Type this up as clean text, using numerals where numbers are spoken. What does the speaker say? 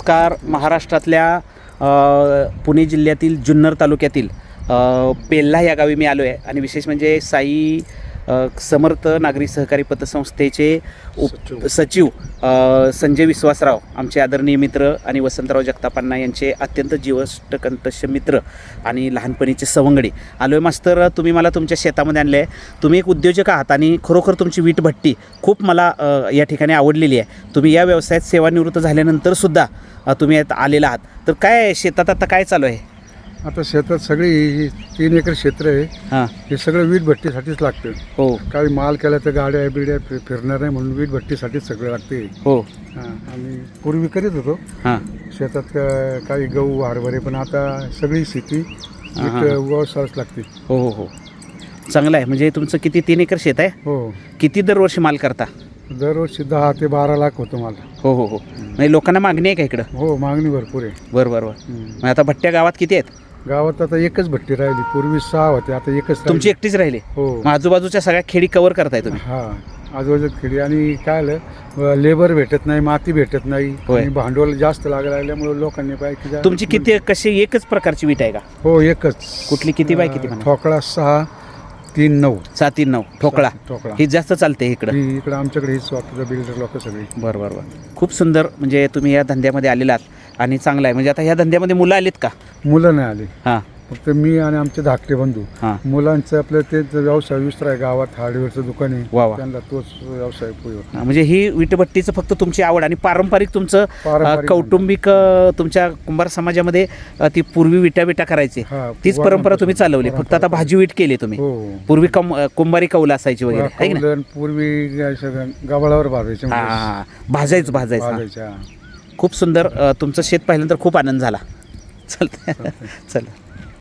Car महाराष्ट्रातल्या पुणे जिल्ह्यातील जुन्नर तालुक्यातील पेल्हा या गावी मी आलो आहे आणि विशेष म्हणजे साई समर्थ नागरी सहकारी पतसंस्थेचे सचिव संजय विश्वासराव आमचे आदरणीय मित्र आणि वसंतराव जगतापांना यांचे अत्यंत जीवष्ट कंतश मित्र आणि लहानपणीचे सवंगडी आलो आहे. मास्तर, तुम्ही मला तुमच्या शेतामध्ये आणले आहे. तुम्ही एक उद्योजक आहात आणि खरोखर तुमची वीटभट्टी खूप मला या ठिकाणी आवडलेली आहे. तुम्ही या व्यवसायात सेवानिवृत्त झाल्यानंतरसुद्धा तुम्ही यात आलेला आहात. तर काय शेतात आता काय चालू आहे? आता शेतात सगळी 3 एकर क्षेत्र आहे. हां, हे सगळं वीट भट्टीसाठीच लागतं. हो काही माल केला तर गाड्या बिड्या फिरणार नाही म्हणून वीट भट्टीसाठीच सगळं लागते. हो. आणि पूर्वी करीत होतो हां शेतात काही गहू हरभरे, पण आता सगळी शेती व्यवसायच लागते. हो हो हो, चांगलं आहे. म्हणजे तुमचं किती 3 एकर शेत आहे? हो, किती दरवर्षी माल करता? दरवर्षी 10 ते 12 लाख होतो माल. हो हो हो. म्हणजे लोकांना मागणी आहे का इकडं? हो, मागणी भरपूर आहे. बरं बरं बरं. मग आता भट्ट्या गावात किती आहेत? गावात आता एकच भट्टी राहिली. पूर्वी 6 होते, आता एकच राहिली. तुमची एकटीच राहिली? हो. मग आजूबाजूच्या सगळ्या खेडी कव्हर करताय तुम्ही? हा, आजूबाजूला खेडी. आणि काय आलं, लेबर भेटत नाही, माती भेटत नाही, होय. आणि भांडवल जास्त लागायला लागल्यामुळे लोकांनी पाहिजे. तुमची किती कशी एकच प्रकारची वीट आहे का? हो, एकच. कुठली किती बाय किती म्हणा? ठोकळा 6 3 9 7-9 ठोकळा. ठोकळा ही जास्त चालते इकडं? इकडं आमच्याकडे ही स्वतःचं बिल्डर लोक सगळी. बरं बरं बरं. खूप सुंदर. म्हणजे तुम्ही या धंद्यामध्ये आलेलात आणि चांगला आहे. म्हणजे आता ह्या धंद्यामध्ये मुलं आलीत का? मुलं नाही आली, हां फक्त मी आणि आमचे धाकटे बंधू. हां. मुलांचं आपलं तेच व्यवसाय विस्तार आहे. गावात हार्डवेअरचं दुकान आहे, वा वा. त्यांना तोच व्यवसाय उपयोग. म्हणजे ही वीटभट्टीचं फक्त तुमची आवड आणि पारंपरिक तुमचं पारंपरिक कौटुंबिक तुमच्या कुंभार समाजामध्ये ती पूर्वी विटा करायची हा, तीच परंपरा तुम्ही चालवली. फक्त आता भाजी वीट केली तुम्ही. हो. पूर्वी कुंभारी कौल असायची वगैरे आहे की ना? कौलन पूर्वी गव्हाळावर भाजायचे. हां, भाजायचं. भाजायच्या. खूप सुंदर. तुमचं शेत पाहिल्यानंतर खूप आनंद झाला. चल चल.